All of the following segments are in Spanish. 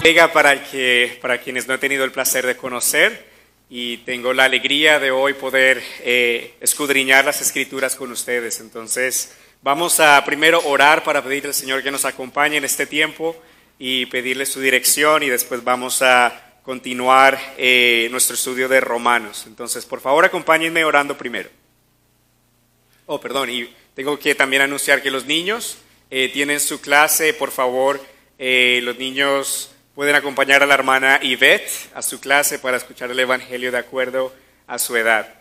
Vega para quienes no he tenido el placer de conocer, y tengo la alegría de hoy poder escudriñar las Escrituras con ustedes. Entonces vamos a primero orar para pedirle al Señor que nos acompañe en este tiempo y pedirle su dirección, y después vamos a continuar nuestro estudio de Romanos. Entonces, por favor, acompáñenme orando primero. Y tengo que también anunciar que los niños tienen su clase. Por favor, los niños pueden acompañar a la hermana Yvette a su clase para escuchar el Evangelio de acuerdo a su edad.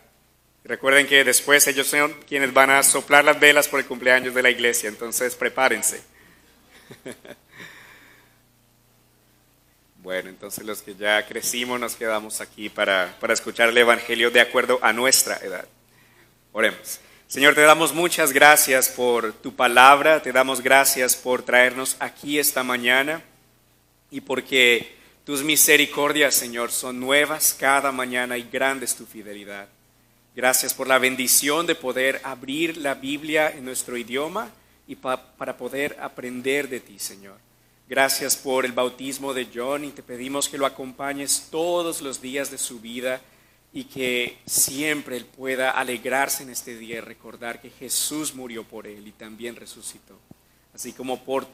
Recuerden que después ellos son quienes van a soplar las velas por el cumpleaños de la iglesia, entonces prepárense. Bueno, entonces los que ya crecimos nos quedamos aquí para escuchar el Evangelio de acuerdo a nuestra edad. Oremos. Señor, te damos muchas gracias por tu palabra, te damos gracias por traernos aquí esta mañana y porque tus misericordias, Señor, son nuevas cada mañana y grande es tu fidelidad. Gracias por la bendición de poder abrir la Biblia en nuestro idioma y para poder aprender de ti, Señor. Gracias por el bautismo de John y te pedimos que lo acompañes todos los días de su vida y que siempre él pueda alegrarse en este día y recordar que Jesús murió por él y también resucitó, así como por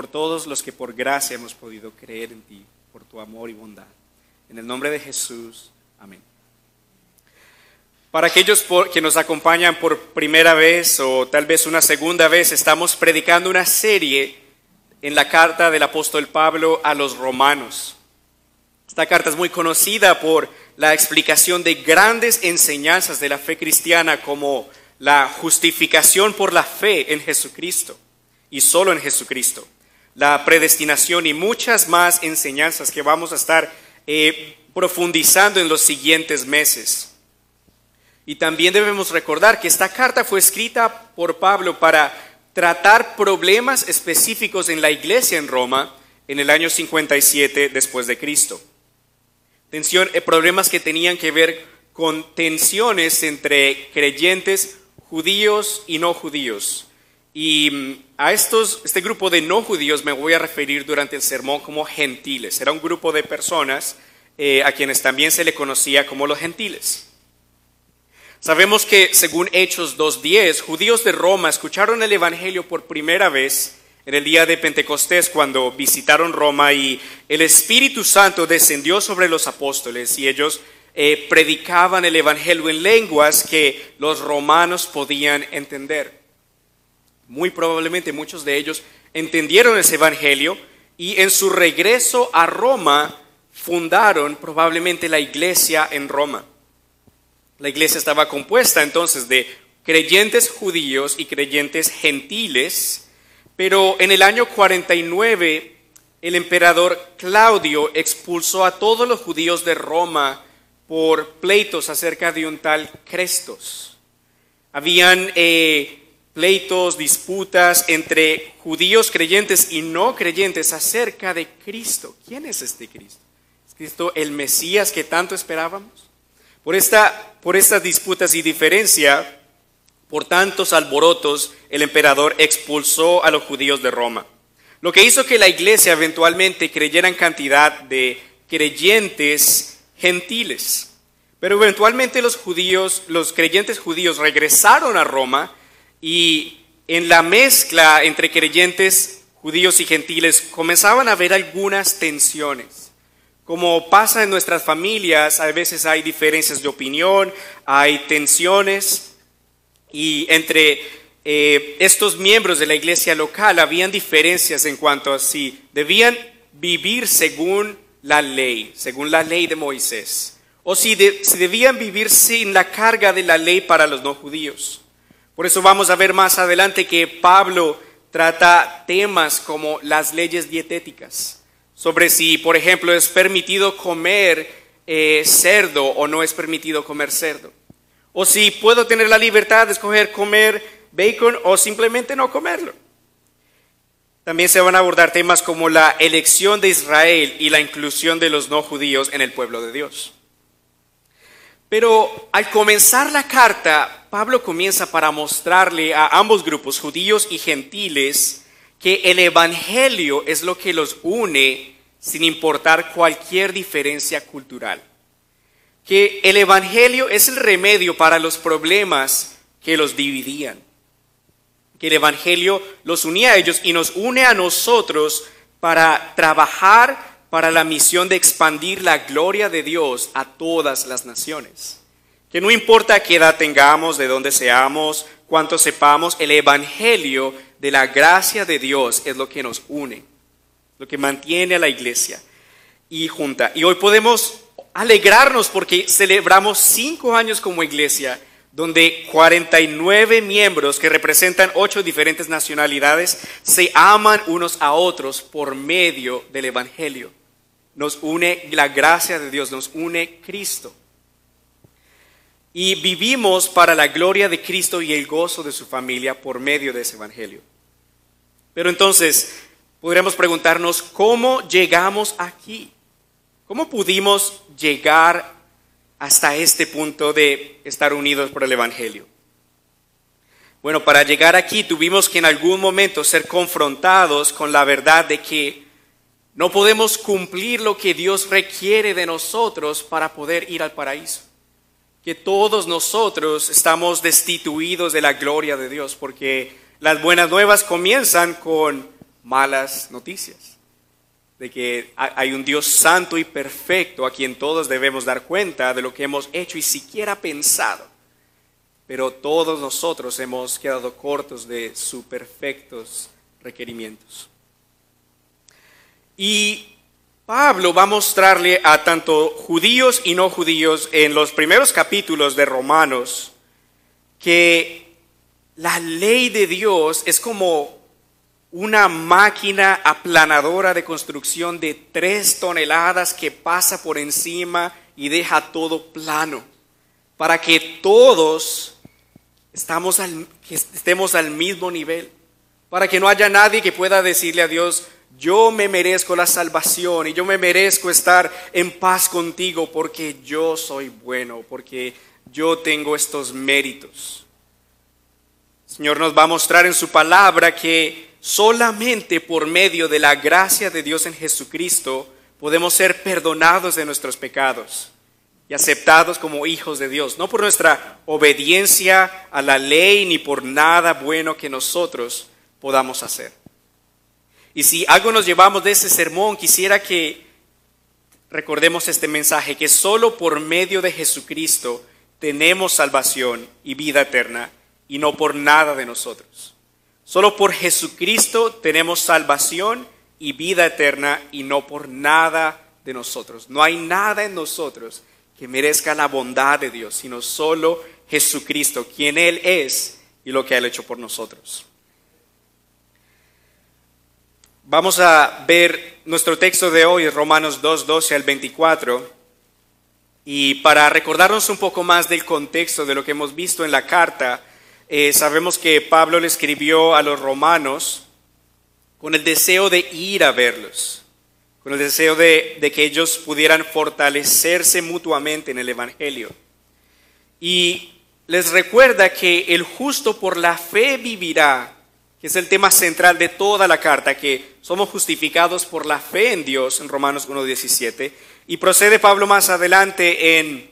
todos los que por gracia hemos podido creer en ti, por tu amor y bondad. En el nombre de Jesús, amén. Para aquellos que nos acompañan por primera vez o tal vez una segunda vez, estamos predicando una serie en la carta del apóstol Pablo a los romanos. Esta carta es muy conocida por la explicación de grandes enseñanzas de la fe cristiana, como la justificación por la fe en Jesucristo y solo en Jesucristo, la predestinación y muchas más enseñanzas que vamos a estar profundizando en los siguientes meses. Y también debemos recordar que esta carta fue escrita por Pablo para tratar problemas específicos en la iglesia en Roma en el año 57 después de Cristo. Problemas que tenían que ver con tensiones entre creyentes judíos y no judíos. Y a este grupo de no judíos me voy a referir durante el sermón como gentiles. Era un grupo de personas a quienes también se le conocía como los gentiles. Sabemos que según Hechos 2:10, judíos de Roma escucharon el Evangelio por primera vez en el día de Pentecostés, cuando visitaron Roma, y el Espíritu Santo descendió sobre los apóstoles y ellos predicaban el Evangelio en lenguas que los romanos podían entender. Muy probablemente muchos de ellos entendieron ese Evangelio y en su regreso a Roma fundaron probablemente la iglesia en Roma. La iglesia estaba compuesta entonces de creyentes judíos y creyentes gentiles. Pero en el año 49, el emperador Claudio expulsó a todos los judíos de Roma por pleitos acerca de un tal Crestos. Habían pleitos, disputas entre judíos creyentes y no creyentes acerca de Cristo. ¿Quién es este Cristo? ¿Es Cristo el Mesías que tanto esperábamos? Por estas disputas y diferencia, por tantos alborotos, el emperador expulsó a los judíos de Roma, lo que hizo que la iglesia eventualmente creyera en cantidad de creyentes gentiles. Pero eventualmente los creyentes judíos regresaron a Roma, y en la mezcla entre creyentes judíos y gentiles comenzaban a haber algunas tensiones. Como pasa en nuestras familias, a veces hay diferencias de opinión, hay tensiones. Y entre estos miembros de la iglesia local habían diferencias en cuanto a si debían vivir según la ley de Moisés, o si debían vivir sin la carga de la ley para los no judíos. Por eso vamos a ver más adelante que Pablo trata temas como las leyes dietéticas, sobre si, por ejemplo, es permitido comer cerdo o no es permitido comer cerdo. O si puedo tener la libertad de escoger comer bacon o simplemente no comerlo. También se van a abordar temas como la elección de Israel y la inclusión de los no judíos en el pueblo de Dios. Pero al comenzar la carta, Pablo comienza para mostrarle a ambos grupos, judíos y gentiles, que el Evangelio es lo que los une sin importar cualquier diferencia cultural. Que el Evangelio es el remedio para los problemas que los dividían. Que el Evangelio los unía a ellos y nos une a nosotros para trabajar para la misión de expandir la gloria de Dios a todas las naciones. Que no importa qué edad tengamos, de dónde seamos, cuánto sepamos, el Evangelio de la gracia de Dios es lo que nos une, lo que mantiene a la iglesia y junta. Y hoy podemos alegrarnos porque celebramos 5 años como iglesia, donde 49 miembros que representan 8 diferentes nacionalidades se aman unos a otros por medio del Evangelio. Nos une la gracia de Dios, nos une Cristo. Y vivimos para la gloria de Cristo y el gozo de su familia por medio de ese Evangelio. Pero entonces, podríamos preguntarnos, ¿cómo llegamos aquí? ¿Cómo pudimos llegar hasta este punto de estar unidos por el Evangelio? Bueno, para llegar aquí tuvimos que en algún momento ser confrontados con la verdad de que no podemos cumplir lo que Dios requiere de nosotros para poder ir al paraíso. Que todos nosotros estamos destituidos de la gloria de Dios, porque las buenas nuevas comienzan con malas noticias. De que hay un Dios santo y perfecto a quien todos debemos dar cuenta de lo que hemos hecho y siquiera pensado. Pero todos nosotros hemos quedado cortos de sus perfectos requerimientos. Y Pablo va a mostrarle a tanto judíos y no judíos en los primeros capítulos de Romanos que la ley de Dios es como una máquina aplanadora de construcción de 3 toneladas que pasa por encima y deja todo plano, para que todos estemos al mismo nivel, para que no haya nadie que pueda decirle a Dios: yo me merezco la salvación y yo me merezco estar en paz contigo porque yo soy bueno, porque yo tengo estos méritos. El Señor nos va a mostrar en su palabra que solamente por medio de la gracia de Dios en Jesucristo podemos ser perdonados de nuestros pecados y aceptados como hijos de Dios, no por nuestra obediencia a la ley ni por nada bueno que nosotros podamos hacer. Y si algo nos llevamos de ese sermón, quisiera que recordemos este mensaje, que solo por medio de Jesucristo tenemos salvación y vida eterna, y no por nada de nosotros. Solo por Jesucristo tenemos salvación y vida eterna, y no por nada de nosotros. No hay nada en nosotros que merezca la bondad de Dios, sino solo Jesucristo, quien Él es y lo que Él ha hecho por nosotros. Vamos a ver nuestro texto de hoy, Romanos 2, 12 al 24. Y para recordarnos un poco más del contexto de lo que hemos visto en la carta, sabemos que Pablo le escribió a los romanos con el deseo de ir a verlos, con el deseo de que ellos pudieran fortalecerse mutuamente en el Evangelio. Y les recuerda que el justo por la fe vivirá, que es el tema central de toda la carta, que somos justificados por la fe en Dios, en Romanos 1:17. Y procede Pablo más adelante en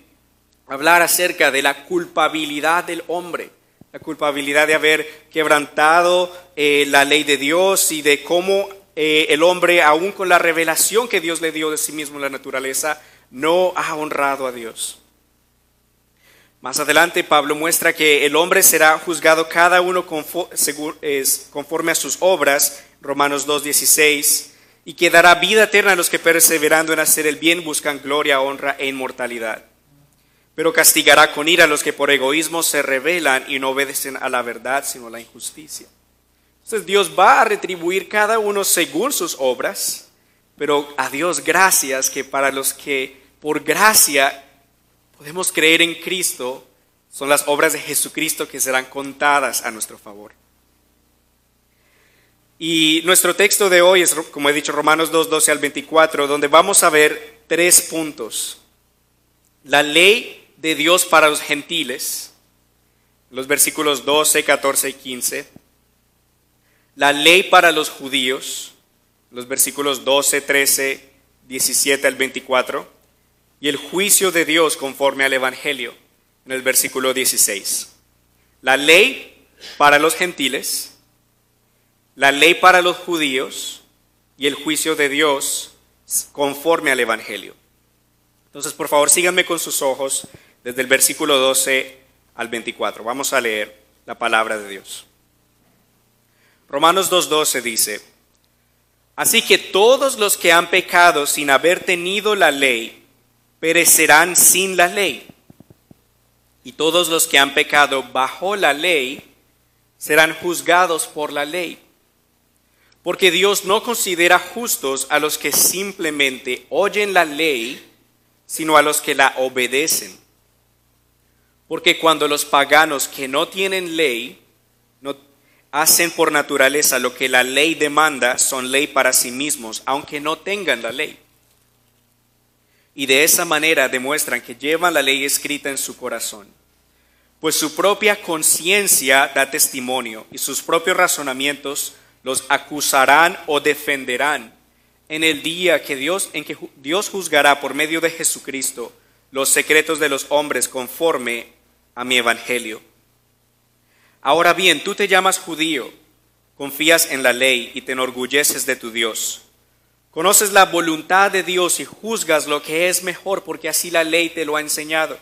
hablar acerca de la culpabilidad del hombre, la culpabilidad de haber quebrantado la ley de Dios y de cómo el hombre, aún con la revelación que Dios le dio de sí mismo en la naturaleza, no ha honrado a Dios. Más adelante Pablo muestra que el hombre será juzgado cada uno conforme a sus obras, Romanos 2:16, y que dará vida eterna a los que perseverando en hacer el bien buscan gloria, honra e inmortalidad. Pero castigará con ira a los que por egoísmo se rebelan y no obedecen a la verdad sino a la injusticia. Entonces Dios va a retribuir cada uno según sus obras, pero a Dios gracias que para los que por gracia podemos creer en Cristo, son las obras de Jesucristo que serán contadas a nuestro favor. Y nuestro texto de hoy es, como he dicho, Romanos 2, 12 al 24, donde vamos a ver 3 puntos. La ley de Dios para los gentiles, los versículos 12, 14 y 15. La ley para los judíos, los versículos 12, 13 17 al 24, y el juicio de Dios conforme al Evangelio, en el versículo 16. La ley para los gentiles, la ley para los judíos y el juicio de Dios conforme al Evangelio. Entonces, por favor, síganme con sus ojos desde el versículo 12 al 24. Vamos a leer la palabra de Dios. Romanos 2:12 dice: así que todos los que han pecado sin haber tenido la ley, perecerán sin la ley. Y todos los que han pecado bajo la ley, serán juzgados por la ley. Porque Dios no considera justos a los que simplemente oyen la ley, sino a los que la obedecen. Porque cuando los paganos que no tienen ley, no hacen por naturaleza lo que la ley demanda, son ley para sí mismos, aunque no tengan la ley. Y de esa manera demuestran que llevan la ley escrita en su corazón. Pues su propia conciencia da testimonio, y sus propios razonamientos los acusarán o defenderán en el día en que Dios juzgará por medio de Jesucristo los secretos de los hombres conforme a mi evangelio. Ahora bien, tú te llamas judío, confías en la ley y te enorgulleces de tu Dios. Conoces la voluntad de Dios y juzgas lo que es mejor, porque así la ley te lo ha enseñado.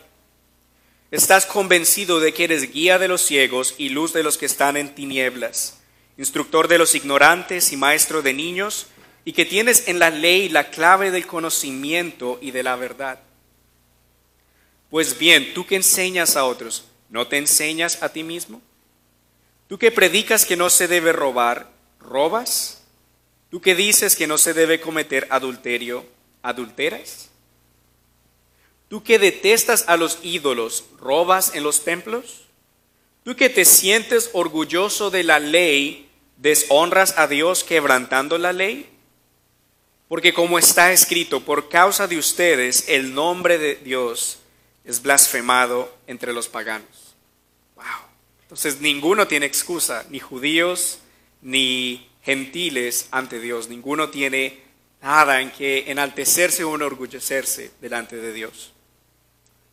Estás convencido de que eres guía de los ciegos y luz de los que están en tinieblas, instructor de los ignorantes y maestro de niños, y que tienes en la ley la clave del conocimiento y de la verdad. Pues bien, tú que enseñas a otros, ¿no te enseñas a ti mismo? Tú que predicas que no se debe robar, ¿robas? Tú que dices que no se debe cometer adulterio, ¿adulteras? Tú que detestas a los ídolos, ¿robas en los templos? Tú que te sientes orgulloso de la ley, ¿deshonras a Dios quebrantando la ley? Porque como está escrito, por causa de ustedes el nombre de Dios es blasfemado entre los paganos. Wow. Entonces ninguno tiene excusa, ni judíos ni gentiles ante Dios. Ninguno tiene nada en que enaltecerse o enorgullecerse delante de Dios.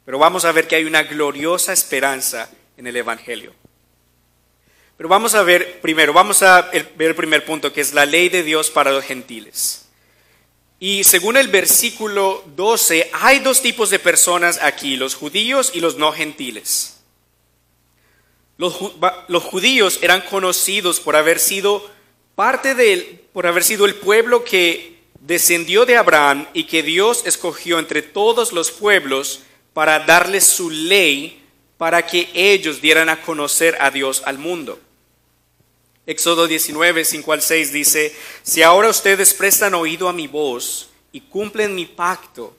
Pero vamos a ver que hay una gloriosa esperanza en el Evangelio. Pero vamos a ver ver el primer punto, que es la ley de Dios para los gentiles. Y según el versículo 12, hay dos tipos de personas aquí, los judíos y los no gentiles. Los judíos eran conocidos por haber sido el pueblo que descendió de Abraham y que Dios escogió entre todos los pueblos para darles su ley para que ellos dieran a conocer a Dios al mundo. Éxodo 19, 5 al 6 dice: si ahora ustedes prestan oído a mi voz y cumplen mi pacto,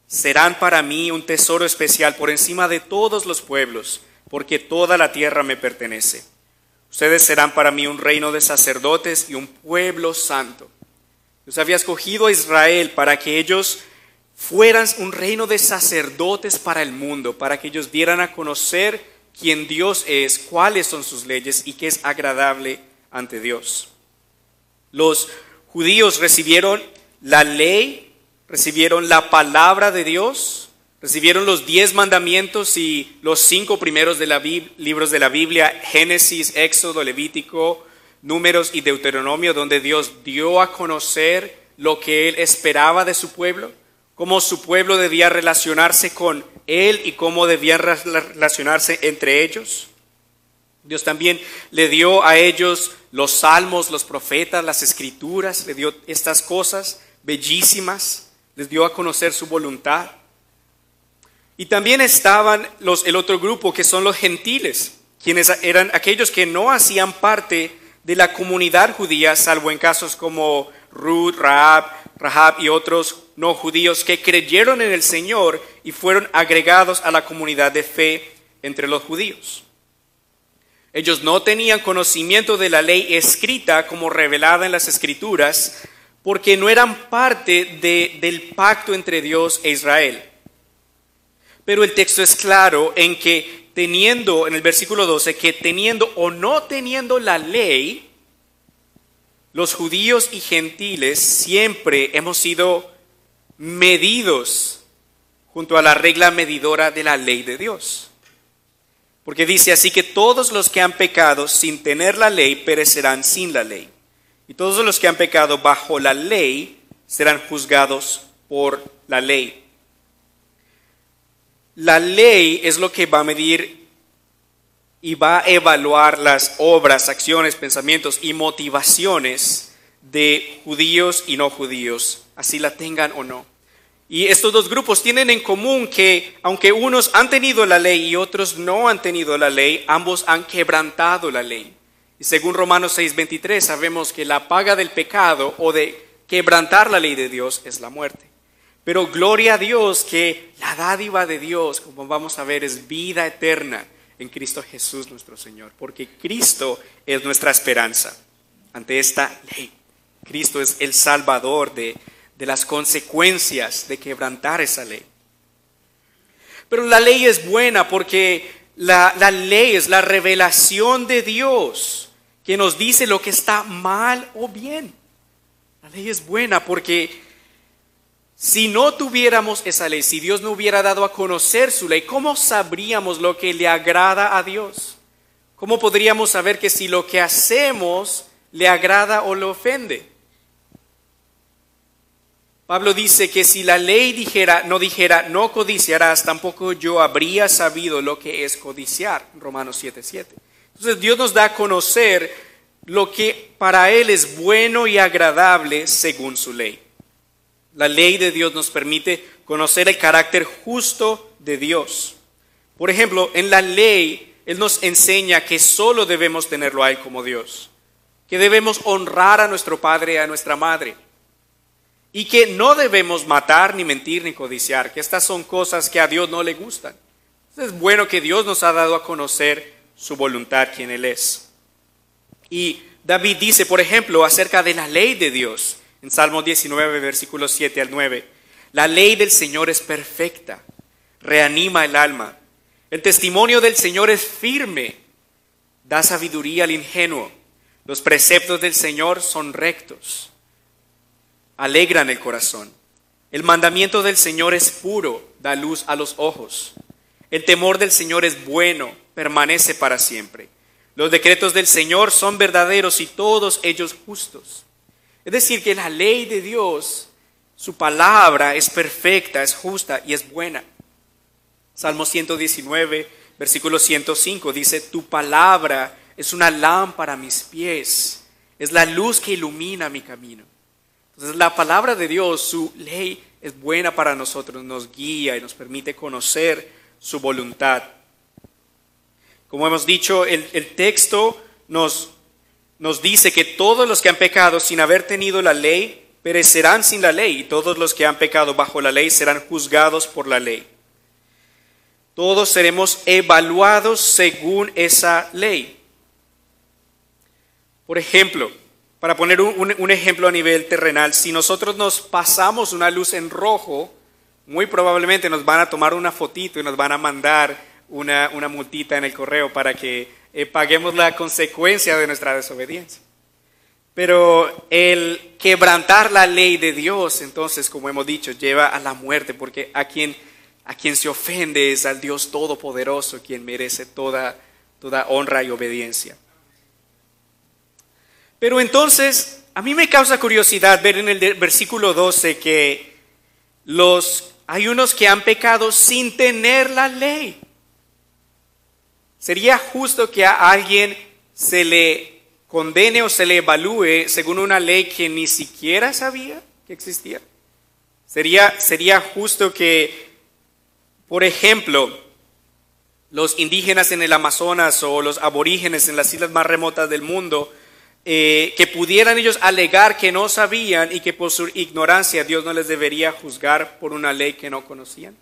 serán para mí un tesoro especial por encima de todos los pueblos, porque toda la tierra me pertenece. Ustedes serán para mí un reino de sacerdotes y un pueblo santo. Dios había escogido a Israel para que ellos fueran un reino de sacerdotes para el mundo, para que ellos dieran a conocer quién Dios es, cuáles son sus leyes y qué es agradable ante Dios. Los judíos recibieron la ley, recibieron la palabra de Dios, recibieron los 10 mandamientos y los 5 primeros libros de la Biblia, Génesis, Éxodo, Levítico, Números y Deuteronomio, donde Dios dio a conocer lo que Él esperaba de su pueblo, cómo su pueblo debía relacionarse con Él y cómo debían relacionarse entre ellos. Dios también le dio a ellos los salmos, los profetas, las escrituras, le dio estas cosas bellísimas, les dio a conocer su voluntad. Y también estaban el otro grupo, que son los gentiles, quienes eran aquellos que no hacían parte de la comunidad judía, salvo en casos como Ruth, Rahab y otros no judíos que creyeron en el Señor y fueron agregados a la comunidad de fe entre los judíos. Ellos no tenían conocimiento de la ley escrita como revelada en las Escrituras, porque no eran parte del pacto entre Dios e Israel. Pero el texto es claro en que en el versículo 12, que teniendo o no teniendo la ley, los judíos y gentiles siempre hemos sido medidos junto a la regla medidora de la ley de Dios. Porque dice así que todos los que han pecado sin tener la ley perecerán sin la ley. Y todos los que han pecado bajo la ley serán juzgados por la ley. La ley es lo que va a medir y va a evaluar las obras, acciones, pensamientos y motivaciones de judíos y no judíos, así la tengan o no. Y estos dos grupos tienen en común que, aunque unos han tenido la ley y otros no han tenido la ley, ambos han quebrantado la ley. Y según Romanos 6:23 sabemos que la paga del pecado o de quebrantar la ley de Dios es la muerte. Pero gloria a Dios que la dádiva de Dios, como vamos a ver, es vida eterna en Cristo Jesús nuestro Señor. Porque Cristo es nuestra esperanza ante esta ley. Cristo es el Salvador de las consecuencias de quebrantar esa ley. Pero la ley es buena porque la ley es la revelación de Dios que nos dice lo que está mal o bien. La ley es buena porque si no tuviéramos esa ley, si Dios no hubiera dado a conocer su ley, ¿cómo sabríamos lo que le agrada a Dios? ¿Cómo podríamos saber que si lo que hacemos le agrada o le ofende? Pablo dice que si la ley no dijera no codiciarás, tampoco yo habría sabido lo que es codiciar. Romanos 7:7. Entonces Dios nos da a conocer lo que para Él es bueno y agradable según su ley. La ley de Dios nos permite conocer el carácter justo de Dios. Por ejemplo, en la ley Él nos enseña que solo debemos tenerlo a Él como Dios, que debemos honrar a nuestro padre y a nuestra madre, y que no debemos matar, ni mentir, ni codiciar, que estas son cosas que a Dios no le gustan. Entonces es bueno que Dios nos ha dado a conocer su voluntad, quién Él es. Y David dice, por ejemplo, acerca de la ley de Dios, en Salmo 19, versículos 7 al 9, la ley del Señor es perfecta, reanima el alma. El testimonio del Señor es firme, da sabiduría al ingenuo. Los preceptos del Señor son rectos, alegran el corazón. El mandamiento del Señor es puro, da luz a los ojos. El temor del Señor es bueno, permanece para siempre. Los decretos del Señor son verdaderos y todos ellos justos. Es decir, que la ley de Dios, su palabra es perfecta, es justa y es buena. Salmo 119, versículo 105 dice, tu palabra es una lámpara a mis pies, es la luz que ilumina mi camino. Entonces la palabra de Dios, su ley es buena para nosotros, nos guía y nos permite conocer su voluntad. Como hemos dicho, el texto nos dice que todos los que han pecado sin haber tenido la ley perecerán sin la ley, y todos los que han pecado bajo la ley serán juzgados por la ley. Todos seremos evaluados según esa ley. Por ejemplo, para poner un ejemplo a nivel terrenal, si nosotros nos pasamos una luz en rojo, muy probablemente nos van a tomar una fotito y nos van a mandar una multita en el correo para que paguemos la consecuencia de nuestra desobediencia. Pero el quebrantar la ley de Dios, entonces, como hemos dicho, lleva a la muerte, porque a quien se ofende es al Dios Todopoderoso, quien merece toda honra y obediencia. Pero entonces, a mí me causa curiosidad ver en el versículo 12 que hay unos que han pecado sin tener la ley. ¿Sería justo que a alguien se le condene o se le evalúe según una ley que ni siquiera sabía que existía? ¿Sería justo que, por ejemplo, los indígenas en el Amazonas o los aborígenes en las islas más remotas del mundo, que pudieran ellos alegar que no sabían y que por su ignorancia Dios no les debería juzgar por una ley que no conocían?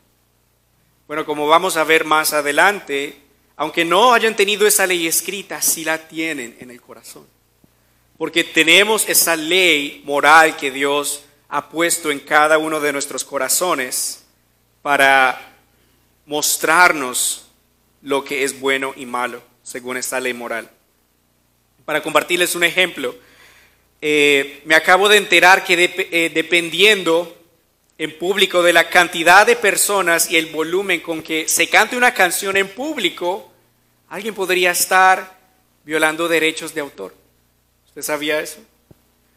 Bueno, como vamos a ver más adelante, aunque no hayan tenido esa ley escrita, sí la tienen en el corazón. Porque tenemos esa ley moral que Dios ha puesto en cada uno de nuestros corazones para mostrarnos lo que es bueno y malo, según esta ley moral. Para compartirles un ejemplo, me acabo de enterar que dependiendo en público de la cantidad de personas y el volumen con que se cante una canción en público, alguien podría estar violando derechos de autor. ¿Usted sabía eso?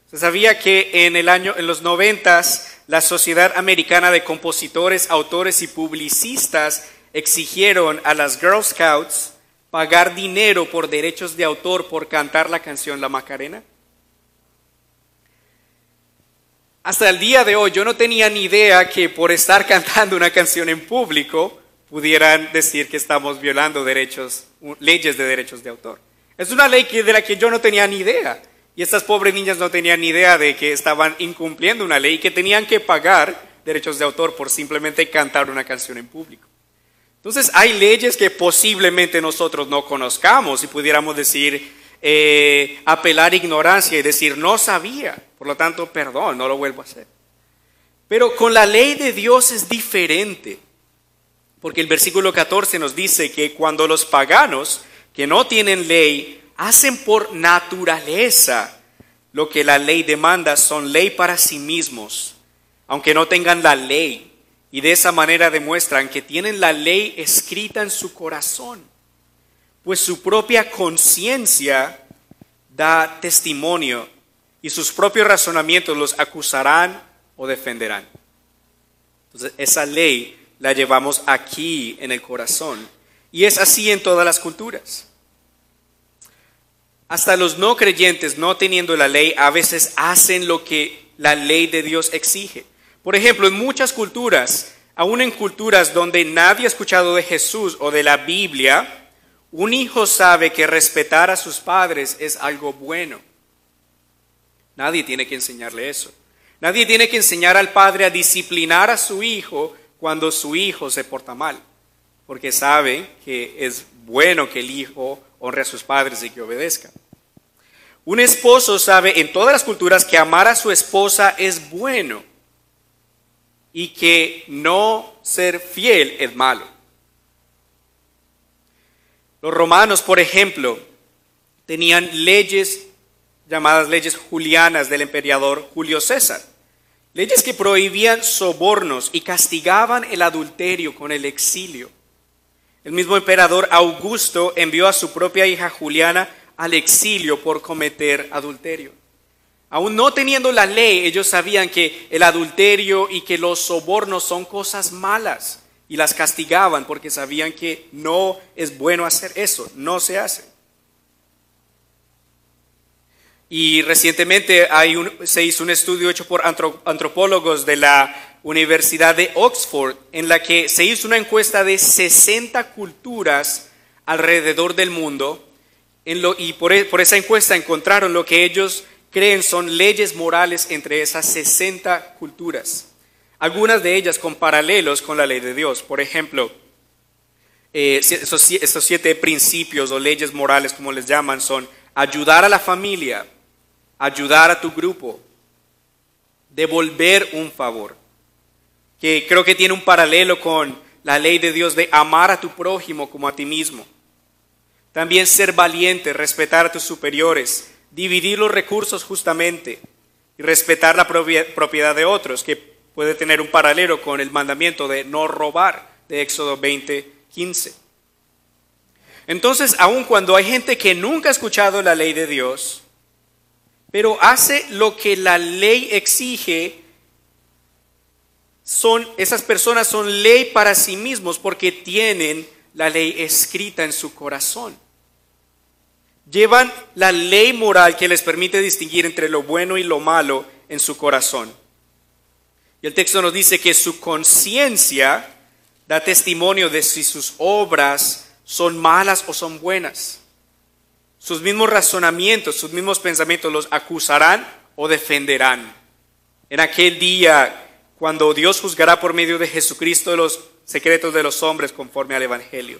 ¿Usted sabía que en los 90s la Sociedad Americana de Compositores, Autores y Publicistas exigieron a las Girl Scouts pagar dinero por derechos de autor por cantar la canción La Macarena? Hasta el día de hoy yo no tenía ni idea que por estar cantando una canción en público pudieran decir que estamos violando leyes de derechos de autor. Es una ley de la que yo no tenía ni idea. Y estas pobres niñas no tenían ni idea de que estaban incumpliendo una ley y que tenían que pagar derechos de autor por simplemente cantar una canción en público. Entonces hay leyes que posiblemente nosotros no conozcamos y pudiéramos decir, apelar ignorancia y decir no sabía, por lo tanto perdón, no lo vuelvo a hacer. Pero con la ley de Dios es diferente, porque el versículo 14 nos dice que cuando los paganos que no tienen ley hacen por naturaleza lo que la ley demanda, son ley para sí mismos, aunque no tengan la ley, y de esa manera demuestran que tienen la ley escrita en su corazón, pues su propia conciencia da testimonio y sus propios razonamientos los acusarán o defenderán. Entonces esa ley la llevamos aquí en el corazón y es así en todas las culturas. Hasta los no creyentes, no teniendo la ley, a veces hacen lo que la ley de Dios exige. Por ejemplo, en muchas culturas, aún en culturas donde nadie ha escuchado de Jesús o de la Biblia, un hijo sabe que respetar a sus padres es algo bueno. Nadie tiene que enseñarle eso. Nadie tiene que enseñar al padre a disciplinar a su hijo cuando su hijo se porta mal, porque sabe que es bueno que el hijo honre a sus padres y que obedezca. Un esposo sabe en todas las culturas que amar a su esposa es bueno y que no ser fiel es malo. Los romanos, por ejemplo, tenían leyes llamadas leyes julianas del emperador Julio César. Leyes que prohibían sobornos y castigaban el adulterio con el exilio. El mismo emperador Augusto envió a su propia hija Juliana al exilio por cometer adulterio. Aún no teniendo la ley, ellos sabían que el adulterio y que los sobornos son cosas malas y las castigaban porque sabían que no es bueno hacer eso, no se hace. Y recientemente se hizo un estudio hecho por antropólogos de la Universidad de Oxford, en la que se hizo una encuesta de 60 culturas alrededor del mundo, y por esa encuesta encontraron lo que ellos creen son leyes morales entre esas 60 culturas. Algunas de ellas con paralelos con la ley de Dios. Por ejemplo, estos 7 principios o leyes morales, como les llaman, son ayudar a la familia, ayudar a tu grupo, devolver un favor, que creo que tiene un paralelo con la ley de Dios de amar a tu prójimo como a ti mismo. También ser valiente, respetar a tus superiores, dividir los recursos justamente y respetar la propiedad de otros, que puede tener un paralelo con el mandamiento de no robar de Éxodo 20:15. Entonces, aun cuando hay gente que nunca ha escuchado la ley de Dios, pero hace lo que la ley exige, esas personas son ley para sí mismos porque tienen la ley escrita en su corazón. Llevan la ley moral que les permite distinguir entre lo bueno y lo malo en su corazón. Y el texto nos dice que su conciencia da testimonio de si sus obras son malas o son buenas. Sus mismos razonamientos, sus mismos pensamientos los acusarán o defenderán. En aquel día, cuando Dios juzgará por medio de Jesucristo los secretos de los hombres conforme al Evangelio.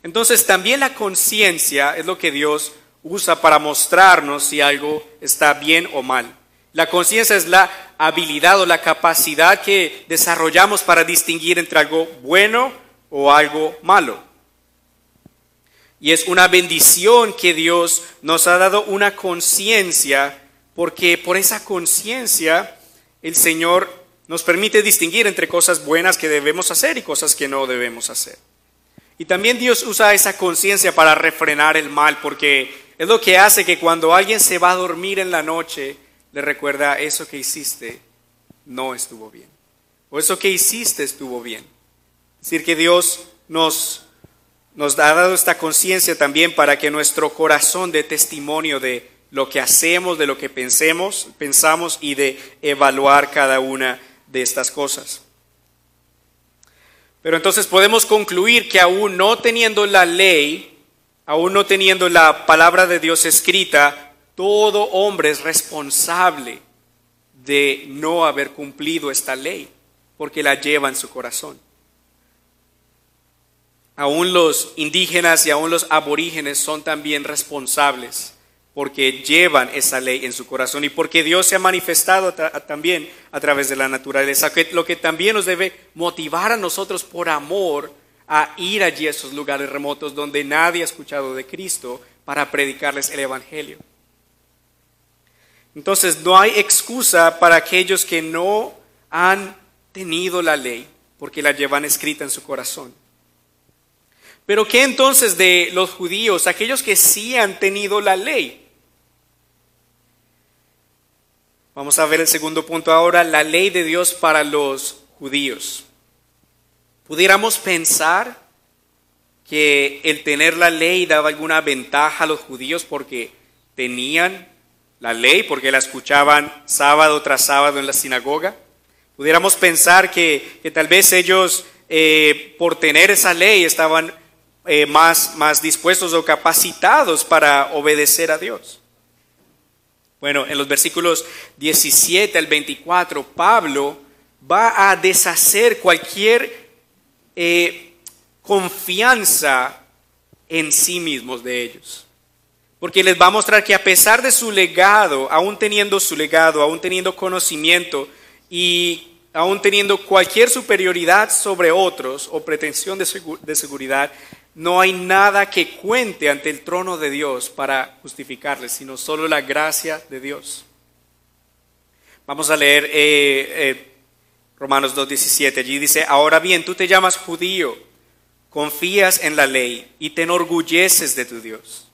Entonces también la conciencia es lo que Dios usa para mostrarnos si algo está bien o mal. La conciencia es la habilidad o la capacidad que desarrollamos para distinguir entre algo bueno o algo malo. Y es una bendición que Dios nos ha dado una conciencia, porque por esa conciencia el Señor nos permite distinguir entre cosas buenas que debemos hacer y cosas que no debemos hacer. Y también Dios usa esa conciencia para refrenar el mal, porque es lo que hace que cuando alguien se va a dormir en la noche, le recuerda: eso que hiciste no estuvo bien, o eso que hiciste estuvo bien. Es decir, que Dios nos ha dado esta conciencia también para que nuestro corazón dé testimonio de lo que hacemos, de lo que pensamos y de evaluar cada una de estas cosas. Pero entonces podemos concluir que aún no teniendo la ley, aún no teniendo la palabra de Dios escrita, todo hombre es responsable de no haber cumplido esta ley, porque la lleva en su corazón. Aún los indígenas y aún los aborígenes son también responsables porque llevan esa ley en su corazón y porque Dios se ha manifestado también a través de la naturaleza, lo que también nos debe motivar a nosotros por amor a ir allí a esos lugares remotos donde nadie ha escuchado de Cristo para predicarles el Evangelio. Entonces no hay excusa para aquellos que no han tenido la ley porque la llevan escrita en su corazón. Pero ¿qué entonces de los judíos, aquellos que sí han tenido la ley? Vamos a ver el segundo punto ahora, la ley de Dios para los judíos. Pudiéramos pensar que el tener la ley daba alguna ventaja a los judíos porque tenían la ley, porque la escuchaban sábado tras sábado en la sinagoga. Pudiéramos pensar que tal vez ellos por tener esa ley estaban más dispuestos o capacitados para obedecer a Dios. Bueno, en los versículos 17 al 24, Pablo va a deshacer cualquier confianza en sí mismos de ellos. Porque les va a mostrar que a pesar de su legado, aún teniendo conocimiento y aún teniendo cualquier superioridad sobre otros o pretensión de seguridad, no hay nada que cuente ante el trono de Dios para justificarles, sino solo la gracia de Dios. Vamos a leer Romanos 2:17. Allí dice: ahora bien, tú te llamas judío, confías en la ley y te enorgulleces de tu Dios.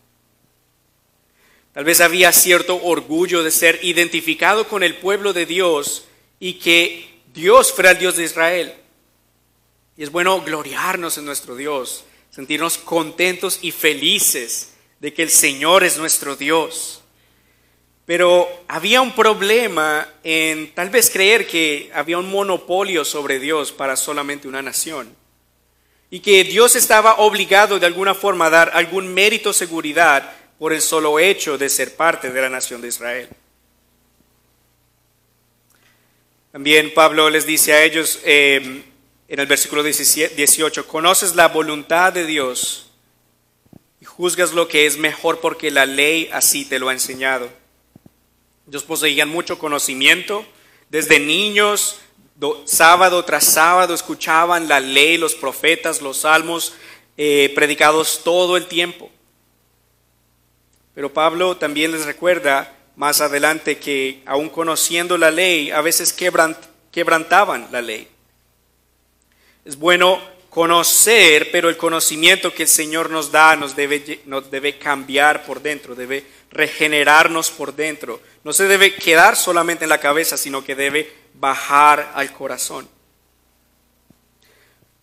Tal vez había cierto orgullo de ser identificado con el pueblo de Dios y que Dios fuera el Dios de Israel. Y es bueno gloriarnos en nuestro Dios, sentirnos contentos y felices de que el Señor es nuestro Dios. Pero había un problema en tal vez creer que había un monopolio sobre Dios para solamente una nación. Y que Dios estaba obligado de alguna forma a dar algún mérito o seguridad por el solo hecho de ser parte de la nación de Israel. También Pablo les dice a ellos en el versículo 18, conoces la voluntad de Dios y juzgas lo que es mejor porque la ley así te lo ha enseñado. Ellos poseían mucho conocimiento, desde niños, sábado tras sábado escuchaban la ley, los profetas, los salmos, predicados todo el tiempo. Pero Pablo también les recuerda más adelante que aun conociendo la ley, a veces quebrantaban la ley. Es bueno conocer, pero el conocimiento que el Señor nos da nos debe cambiar por dentro, debe regenerarnos por dentro. No se debe quedar solamente en la cabeza, sino que debe bajar al corazón.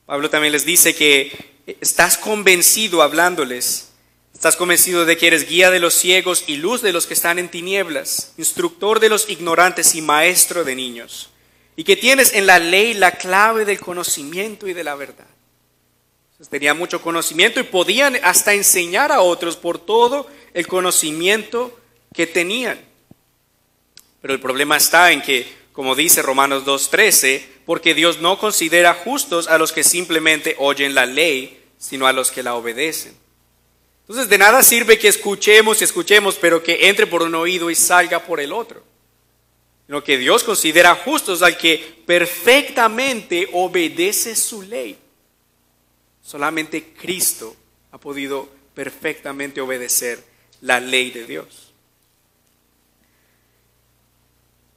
Pablo también les dice que estás convencido hablándoles, estás convencido de que eres guía de los ciegos y luz de los que están en tinieblas, instructor de los ignorantes y maestro de niños, y que tienes en la ley la clave del conocimiento y de la verdad. Entonces, tenían mucho conocimiento y podían hasta enseñar a otros por todo el conocimiento que tenían. Pero el problema está en que, como dice Romanos 2:13, porque Dios no considera justos a los que simplemente oyen la ley, sino a los que la obedecen. Entonces de nada sirve que escuchemos, pero que entre por un oído y salga por el otro. Sino que Dios considera justos al que perfectamente obedece su ley. Solamente Cristo ha podido perfectamente obedecer la ley de Dios.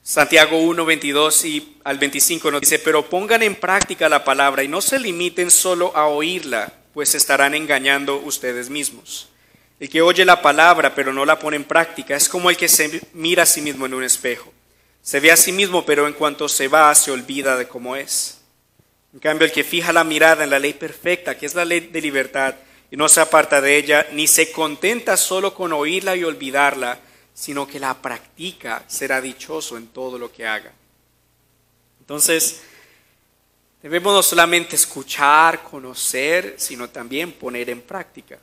Santiago 1, 22 y al 25 nos dice, pero pongan en práctica la palabra y no se limiten solo a oírla, pues estarán engañando ustedes mismos. El que oye la palabra pero no la pone en práctica es como el que se mira a sí mismo en un espejo. Se ve a sí mismo, pero en cuanto se va, se olvida de cómo es. En cambio, el que fija la mirada en la ley perfecta, que es la ley de libertad, y no se aparta de ella, ni se contenta solo con oírla y olvidarla, sino que la practica, será dichoso en todo lo que haga. Entonces, debemos no solamente escuchar, conocer, sino también poner en práctica.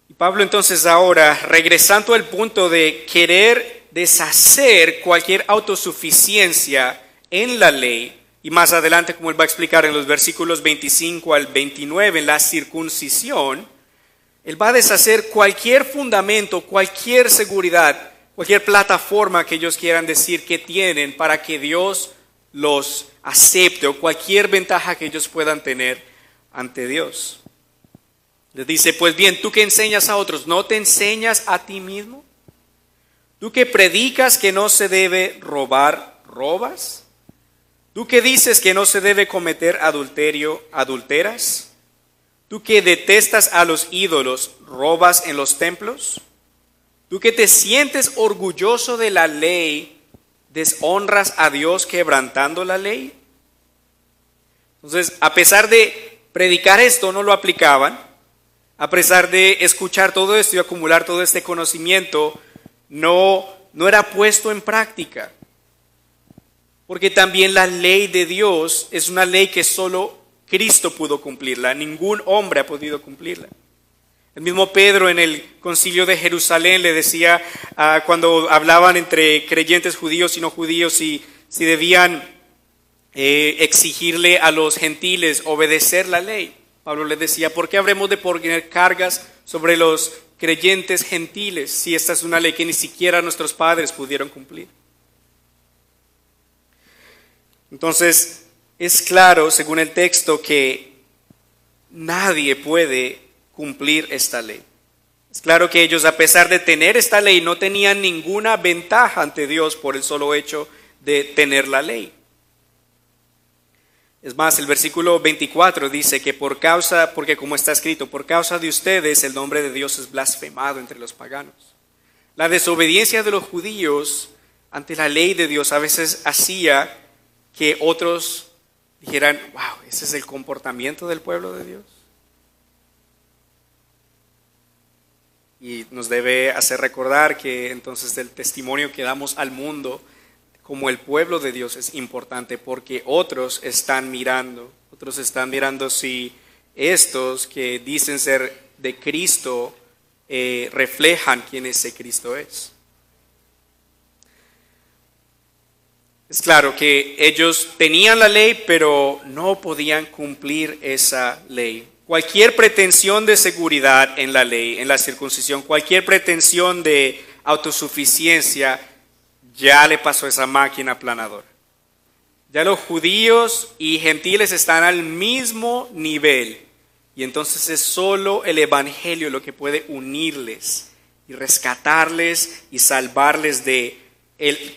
Y Pablo entonces ahora, regresando al punto de querer deshacer cualquier autosuficiencia en la ley, y más adelante, como él va a explicar en los versículos 25 al 29, en la circuncisión, él va a deshacer cualquier fundamento, cualquier seguridad, cualquier plataforma que ellos quieran decir que tienen para que Dios los acepte o cualquier ventaja que ellos puedan tener ante Dios. Les dice, pues bien, tú que enseñas a otros, ¿no te enseñas a ti mismo? ¿Tú que predicas que no se debe robar, robas? ¿Tú que dices que no se debe cometer adulterio, adulteras? ¿Tú que detestas a los ídolos, robas en los templos? ¿Tú que te sientes orgulloso de la ley, deshonras a Dios quebrantando la ley? Entonces, a pesar de predicar esto, no lo aplicaban. A pesar de escuchar todo esto y acumular todo este conocimiento, no era puesto en práctica. Porque también la ley de Dios es una ley que solo Cristo pudo cumplirla, ningún hombre ha podido cumplirla. El mismo Pedro en el concilio de Jerusalén le decía, cuando hablaban entre creyentes judíos y no judíos, si debían exigirle a los gentiles obedecer la ley. Pablo les decía, ¿por qué habremos de poner cargas sobre los creyentes gentiles si esta es una ley que ni siquiera nuestros padres pudieron cumplir? Entonces, es claro, según el texto, que nadie puede cumplir esta ley. Es claro que ellos, a pesar de tener esta ley, no tenían ninguna ventaja ante Dios por el solo hecho de tener la ley. Es más, el versículo 24 dice que porque como está escrito, por causa de ustedes el nombre de Dios es blasfemado entre los paganos. La desobediencia de los judíos ante la ley de Dios a veces hacía que otros dijeran, wow, ese es el comportamiento del pueblo de Dios. Y nos debe hacer recordar que entonces el testimonio que damos al mundo como el pueblo de Dios es importante porque otros están mirando si estos que dicen ser de Cristo reflejan quién ese Cristo es. Es claro que ellos tenían la ley, pero no podían cumplir esa ley. Cualquier pretensión de seguridad en la ley, en la circuncisión, cualquier pretensión de autosuficiencia, ya le pasó esa máquina aplanadora. Ya los judíos y gentiles están al mismo nivel. Y entonces es solo el evangelio lo que puede unirles y rescatarles y salvarles de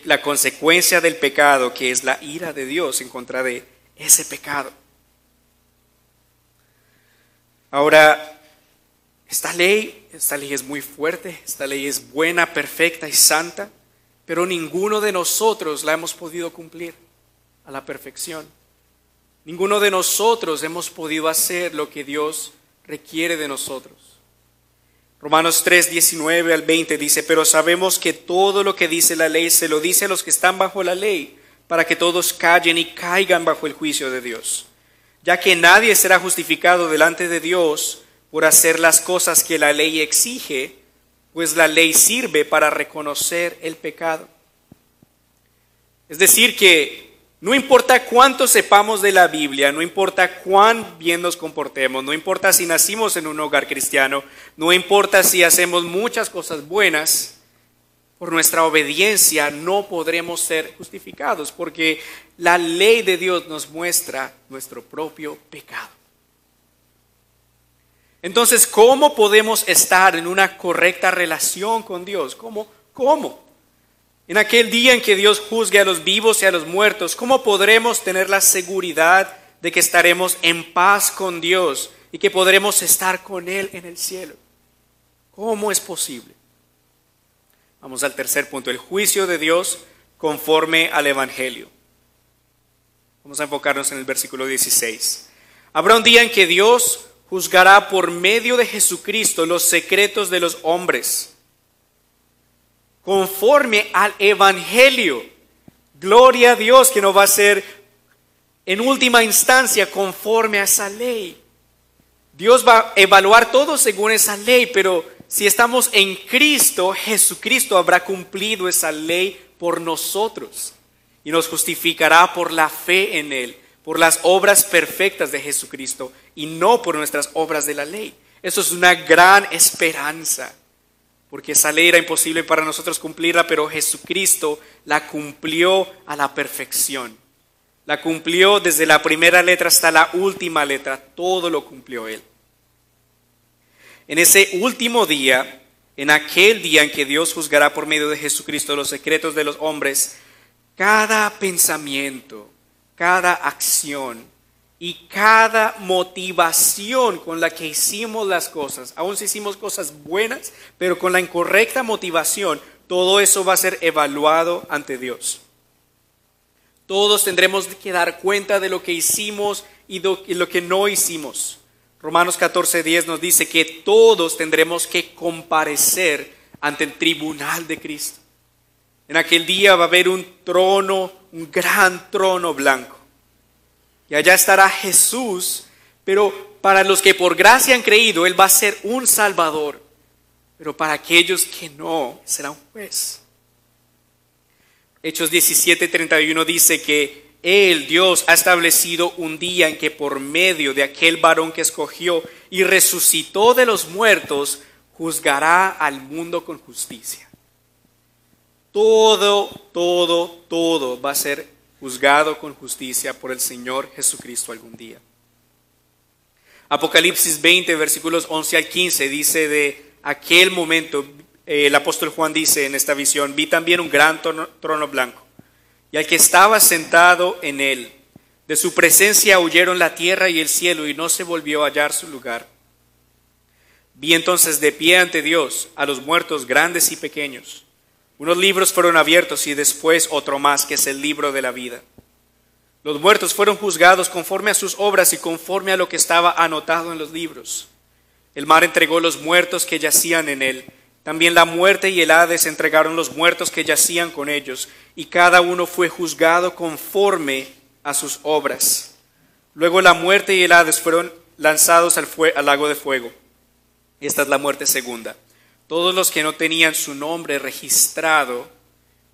la consecuencia del pecado, que es la ira de Dios en contra de ese pecado. Ahora, esta ley es muy fuerte, esta ley es buena, perfecta y santa, pero ninguno de nosotros la hemos podido cumplir a la perfección. Ninguno de nosotros hemos podido hacer lo que Dios requiere de nosotros. Romanos 3, 19 al 20 dice, pero sabemos que todo lo que dice la ley se lo dice a los que están bajo la ley, para que todos callen y caigan bajo el juicio de Dios. Ya que nadie será justificado delante de Dios por hacer las cosas que la ley exige, pues la ley sirve para reconocer el pecado. Es decir que no importa cuánto sepamos de la Biblia, no importa cuán bien nos comportemos, no importa si nacimos en un hogar cristiano, no importa si hacemos muchas cosas buenas, por nuestra obediencia no podremos ser justificados, porque la ley de Dios nos muestra nuestro propio pecado. Entonces, ¿cómo podemos estar en una correcta relación con Dios? ¿Cómo? En aquel día en que Dios juzgue a los vivos y a los muertos, ¿cómo podremos tener la seguridad de que estaremos en paz con Dios y que podremos estar con Él en el cielo? ¿Cómo es posible? Vamos al tercer punto, el juicio de Dios conforme al Evangelio. Vamos a enfocarnos en el versículo 16. Habrá un día en que Dios juzgará por medio de Jesucristo los secretos de los hombres, conforme al Evangelio. Gloria a Dios, que no va a ser en última instancia conforme a esa ley. Dios va a evaluar todo según esa ley, pero si estamos en Cristo, Jesucristo habrá cumplido esa ley por nosotros y nos justificará por la fe en Él, por las obras perfectas de Jesucristo y no por nuestras obras de la ley. Eso es una gran esperanza, porque esa ley era imposible para nosotros cumplirla, pero Jesucristo la cumplió a la perfección. La cumplió desde la primera letra hasta la última letra, todo lo cumplió Él. En ese último día, en aquel día en que Dios juzgará por medio de Jesucristo los secretos de los hombres, cada pensamiento, cada acción y cada motivación con la que hicimos las cosas, aun si hicimos cosas buenas, pero con la incorrecta motivación, todo eso va a ser evaluado ante Dios. Todos tendremos que dar cuenta de lo que hicimos y lo que no hicimos. Romanos 14:10 nos dice que todos tendremos que comparecer ante el tribunal de Cristo. En aquel día va a haber un trono, un gran trono blanco. Y allá estará Jesús, pero para los que por gracia han creído, Él va a ser un Salvador. Pero para aquellos que no, será un juez. Hechos 17:31 dice que Él, Dios, ha establecido un día en que por medio de aquel varón que escogió y resucitó de los muertos, juzgará al mundo con justicia. Todo va a ser juzgado con justicia por el Señor Jesucristo algún día. Apocalipsis 20, versículos 11 al 15, dice de aquel momento, el apóstol Juan dice en esta visión, vi también un gran trono blanco, y al que estaba sentado en él. De su presencia huyeron la tierra y el cielo, y no se volvió a hallar su lugar. Vi entonces de pie ante Dios a los muertos grandes y pequeños. Unos libros fueron abiertos y después otro más, que es el libro de la vida. Los muertos fueron juzgados conforme a sus obras y conforme a lo que estaba anotado en los libros. El mar entregó los muertos que yacían en él. También la muerte y el Hades entregaron los muertos que yacían con ellos, y cada uno fue juzgado conforme a sus obras. Luego la muerte y el Hades fueron lanzados al lago de fuego. Esta es la muerte segunda. Todos los que no tenían su nombre registrado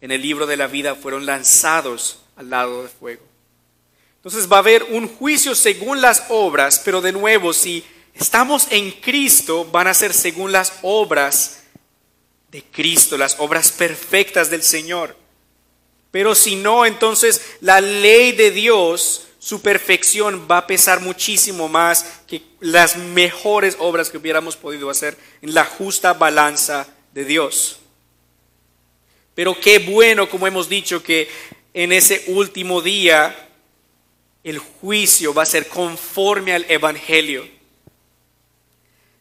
en el libro de la vida fueron lanzados al lago de fuego. Entonces va a haber un juicio según las obras, pero de nuevo, si estamos en Cristo, van a ser según las obras de Cristo, las obras perfectas del Señor. Pero si no, entonces la ley de Dios, su perfección va a pesar muchísimo más que las mejores obras que hubiéramos podido hacer en la justa balanza de Dios. Pero qué bueno, como hemos dicho, que en ese último día el juicio va a ser conforme al Evangelio.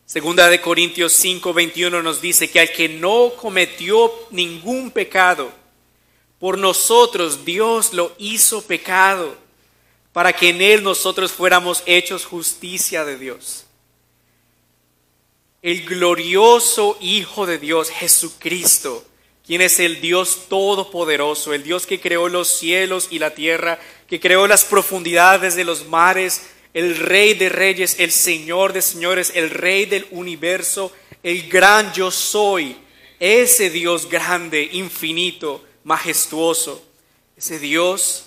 Segunda de Corintios 5:21 nos dice que al que no cometió ningún pecado, por nosotros Dios lo hizo pecado, para que en él nosotros fuéramos hechos justicia de Dios. El glorioso Hijo de Dios, Jesucristo, quien es el Dios todopoderoso, el Dios que creó los cielos y la tierra, que creó las profundidades de los mares, el Rey de reyes, el Señor de señores, el Rey del universo, el gran yo soy, ese Dios grande, infinito, majestuoso, ese Dios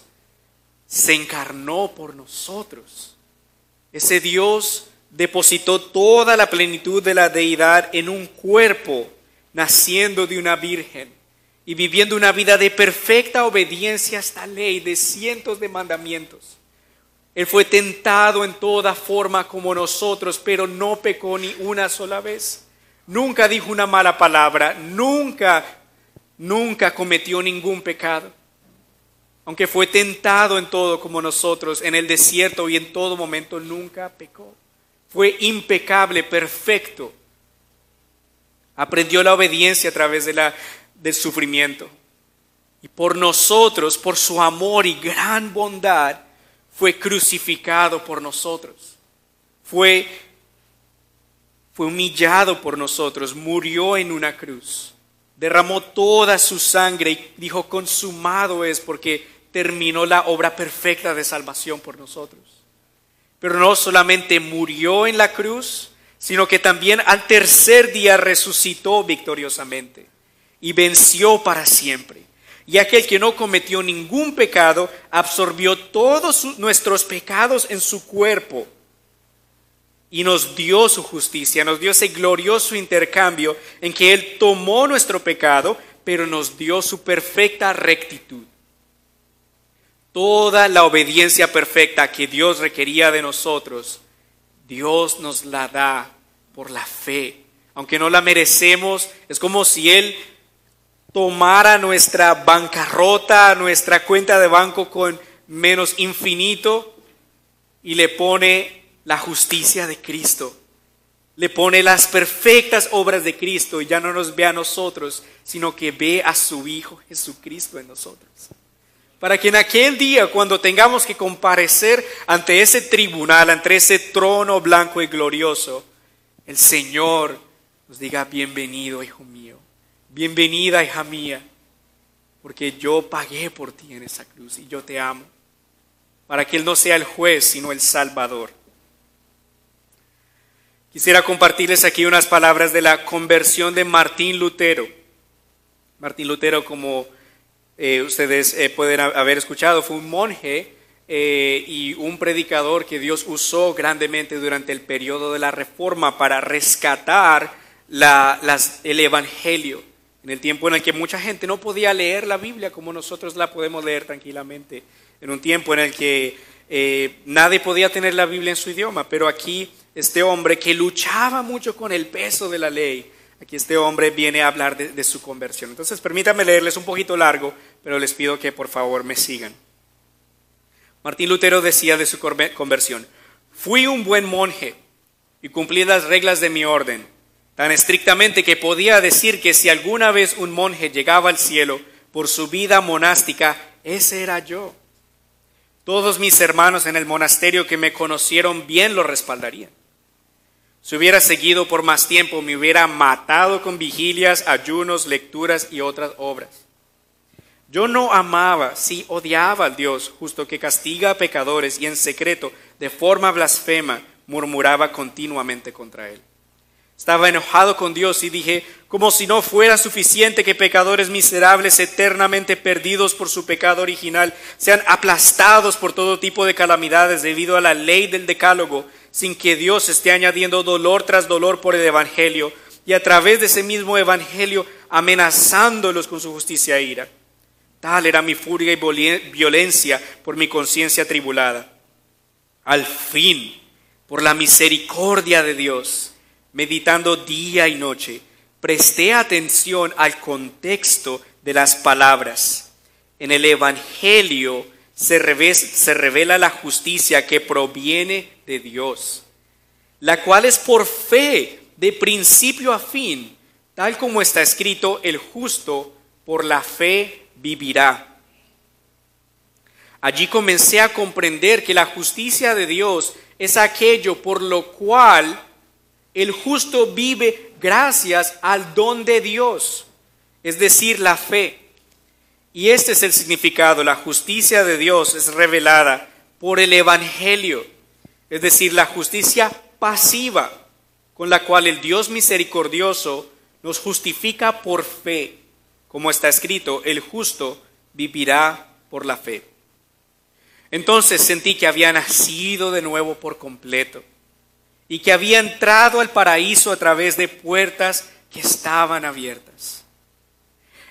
se encarnó por nosotros. Ese Dios depositó toda la plenitud de la deidad en un cuerpo, naciendo de una virgen y viviendo una vida de perfecta obediencia a esta ley de cientos de mandamientos. Él fue tentado en toda forma como nosotros, pero no pecó ni una sola vez. Nunca dijo una mala palabra, nunca nunca cometió ningún pecado. Aunque fue tentado en todo como nosotros, en el desierto y en todo momento, nunca pecó. Fue impecable, perfecto. Aprendió la obediencia a través del sufrimiento. Y por nosotros, por su amor y gran bondad, fue crucificado por nosotros. Fue humillado por nosotros, murió en una cruz. Derramó toda su sangre y dijo, consumado es, porque terminó la obra perfecta de salvación por nosotros. Pero no solamente murió en la cruz, sino que también al tercer día resucitó victoriosamente y venció para siempre. Y aquel que no cometió ningún pecado absorbió todos nuestros pecados en su cuerpo y nos dio su justicia, nos dio ese glorioso intercambio en que Él tomó nuestro pecado, pero nos dio su perfecta rectitud. Toda la obediencia perfecta que Dios requería de nosotros, Dios nos la da por la fe. Aunque no la merecemos, es como si Él tomara nuestra bancarrota, nuestra cuenta de banco con menos infinito y le pone la justicia de Cristo. Le pone las perfectas obras de Cristo y ya no nos ve a nosotros, sino que ve a su Hijo Jesucristo en nosotros. Para que en aquel día, cuando tengamos que comparecer ante ese tribunal, ante ese trono blanco y glorioso, el Señor nos diga, bienvenido, hijo mío, bienvenida, hija mía, porque yo pagué por ti en esa cruz y yo te amo. Para que Él no sea el juez, sino el Salvador. Quisiera compartirles aquí unas palabras de la conversión de Martín Lutero. Martín Lutero, como ustedes pueden haber escuchado, fue un monje y un predicador que Dios usó grandemente durante el periodo de la Reforma para rescatar el Evangelio. En el tiempo en el que mucha gente no podía leer la Biblia como nosotros la podemos leer tranquilamente. En un tiempo en el que nadie podía tener la Biblia en su idioma, pero aquí este hombre que luchaba mucho con el peso de la ley, aquí este hombre viene a hablar de su conversión. Entonces permítanme leerles un poquito largo, pero les pido que por favor me sigan. Martín Lutero decía de su conversión: fui un buen monje y cumplí las reglas de mi orden, tan estrictamente que podía decir que si alguna vez un monje llegaba al cielo por su vida monástica, ese era yo. Todos mis hermanos en el monasterio que me conocieron bien lo respaldarían. Si hubiera seguido por más tiempo, me hubiera matado con vigilias, ayunos, lecturas y otras obras. Yo no amaba, sí odiaba al Dios justo que castiga a pecadores y en secreto, de forma blasfema, murmuraba continuamente contra Él. Estaba enojado con Dios y dije, como si no fuera suficiente que pecadores miserables eternamente perdidos por su pecado original sean aplastados por todo tipo de calamidades debido a la ley del decálogo, sin que Dios esté añadiendo dolor tras dolor por el Evangelio y a través de ese mismo Evangelio amenazándolos con su justicia e ira. Tal era mi furia y violencia por mi conciencia tribulada. Al fin, por la misericordia de Dios, meditando día y noche, presté atención al contexto de las palabras. En el Evangelio se revela la justicia que proviene de Dios, la cual es por fe de principio a fin, tal como está escrito, el justo por la fe vivirá. Allí comencé a comprender que la justicia de Dios es aquello por lo cual el justo vive gracias al don de Dios, es decir, la fe. Y este es el significado: la justicia de Dios es revelada por el Evangelio, es decir, la justicia pasiva con la cual el Dios misericordioso nos justifica por fe, como está escrito, el justo vivirá por la fe. Entonces sentí que había nacido de nuevo por completo y que había entrado al paraíso a través de puertas que estaban abiertas.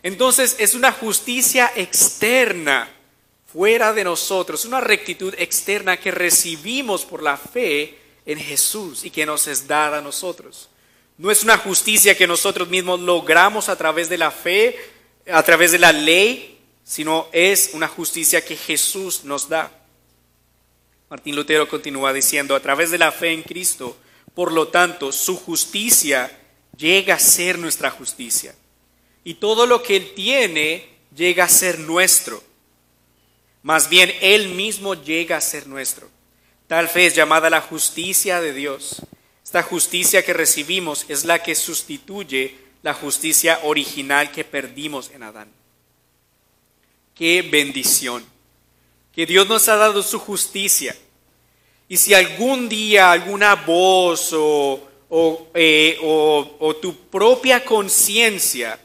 Entonces es una justicia externa fuera de nosotros, una rectitud externa que recibimos por la fe en Jesús y que nos es dada a nosotros. No es una justicia que nosotros mismos logramos a través de la fe a través de la ley, sino es una justicia que Jesús nos da. Martín Lutero continúa diciendo, a través de la fe en Cristo, por lo tanto, su justicia llega a ser nuestra justicia. Y todo lo que Él tiene llega a ser nuestro. Más bien, Él mismo llega a ser nuestro. Tal fe es llamada la justicia de Dios. Esta justicia que recibimos es la que sustituye la justicia original que perdimos en Adán. ¡Qué bendición! Que Dios nos ha dado su justicia. Y si algún día alguna voz o tu propia conciencia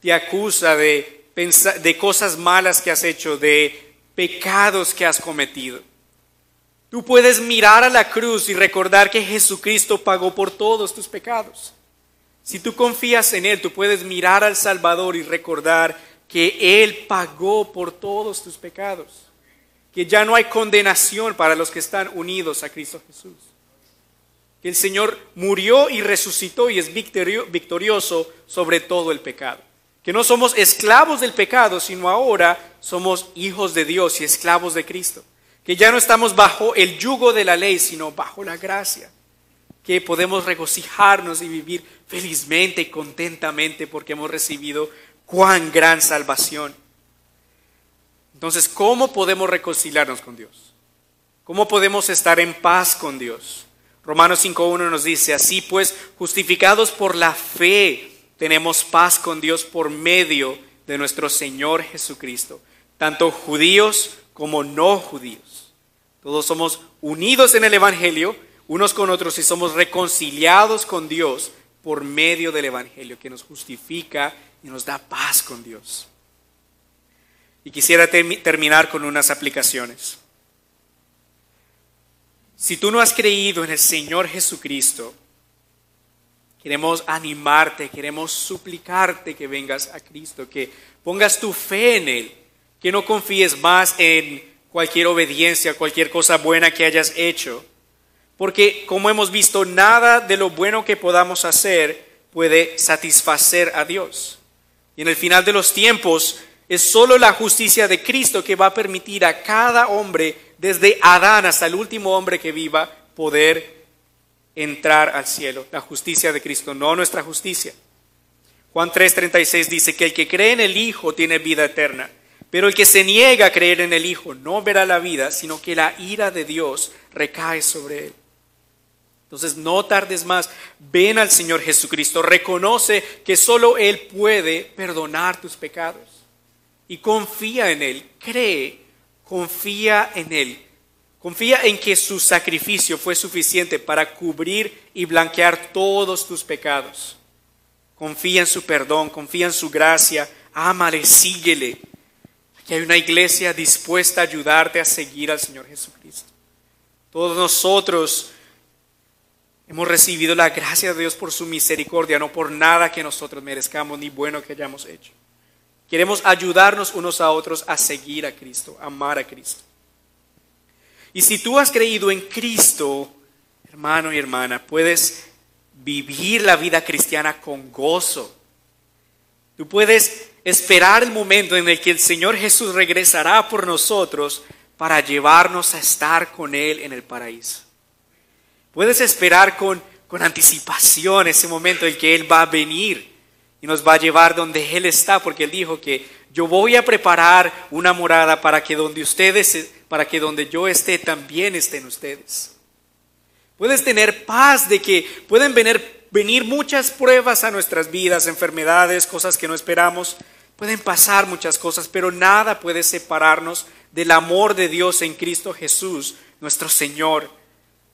te acusa de cosas malas que has hecho, de pecados que has cometido, tú puedes mirar a la cruz y recordar que Jesucristo pagó por todos tus pecados. Si tú confías en Él, tú puedes mirar al Salvador y recordar que Él pagó por todos tus pecados. Que ya no hay condenación para los que están unidos a Cristo Jesús. Que el Señor murió y resucitó y es victorioso sobre todo el pecado. Que no somos esclavos del pecado, sino ahora somos hijos de Dios y esclavos de Cristo. Que ya no estamos bajo el yugo de la ley, sino bajo la gracia. Que podemos regocijarnos y vivir felizmente y contentamente porque hemos recibido cuán gran salvación. Entonces, ¿cómo podemos reconciliarnos con Dios? ¿Cómo podemos estar en paz con Dios? Romanos 5.1 nos dice, así pues, justificados por la fe, tenemos paz con Dios por medio de nuestro Señor Jesucristo, tanto judíos como no judíos. Todos somos unidos en el Evangelio, unos con otros, y somos reconciliados con Dios por medio del Evangelio, que nos justifica y nos da paz con Dios. Y quisiera terminar con unas aplicaciones. Si tú no has creído en el Señor Jesucristo, queremos animarte, queremos suplicarte que vengas a Cristo, que pongas tu fe en Él, que no confíes más en cualquier obediencia, cualquier cosa buena que hayas hecho. Porque como hemos visto, nada de lo bueno que podamos hacer puede satisfacer a Dios. Y en el final de los tiempos, es solo la justicia de Cristo que va a permitir a cada hombre, desde Adán hasta el último hombre que viva, poder entrar al cielo. La justicia de Cristo, no nuestra justicia. Juan 3:36 dice que el que cree en el Hijo tiene vida eterna, pero el que se niega a creer en el Hijo no verá la vida, sino que la ira de Dios recae sobre él. Entonces no tardes más, ven al Señor Jesucristo, reconoce que solo Él puede perdonar tus pecados. Y confía en Él, cree, confía en Él. Confía en que su sacrificio fue suficiente para cubrir y blanquear todos tus pecados. Confía en su perdón, confía en su gracia, ámale, síguele. Aquí hay una iglesia dispuesta a ayudarte a seguir al Señor Jesucristo. Todos nosotros hemos recibido la gracia de Dios por su misericordia, no por nada que nosotros merezcamos ni bueno que hayamos hecho. Queremos ayudarnos unos a otros a seguir a Cristo, a amar a Cristo. Y si tú has creído en Cristo, hermano y hermana, puedes vivir la vida cristiana con gozo. Tú puedes esperar el momento en el que el Señor Jesús regresará por nosotros para llevarnos a estar con Él en el paraíso. Puedes esperar con anticipación ese momento en el que Él va a venir y nos va a llevar donde Él está, porque Él dijo que yo voy a preparar una morada para que donde yo esté también estén ustedes. Puedes tener paz de que pueden venir muchas pruebas a nuestras vidas, enfermedades, cosas que no esperamos. Pueden pasar muchas cosas, pero nada puede separarnos del amor de Dios en Cristo Jesús, nuestro Señor,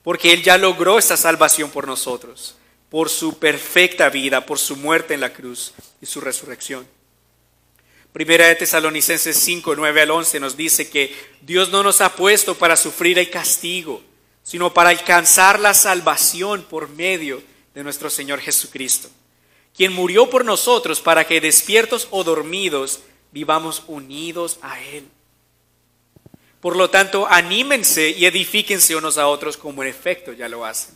porque Él ya logró esta salvación por nosotros, por su perfecta vida, por su muerte en la cruz y su resurrección. Primera de Tesalonicenses 5, 9 al 11 nos dice que Dios no nos ha puesto para sufrir el castigo, sino para alcanzar la salvación por medio de nuestro Señor Jesucristo, quien murió por nosotros para que despiertos o dormidos vivamos unidos a Él. Por lo tanto, anímense y edifíquense unos a otros como en efecto ya lo hacen.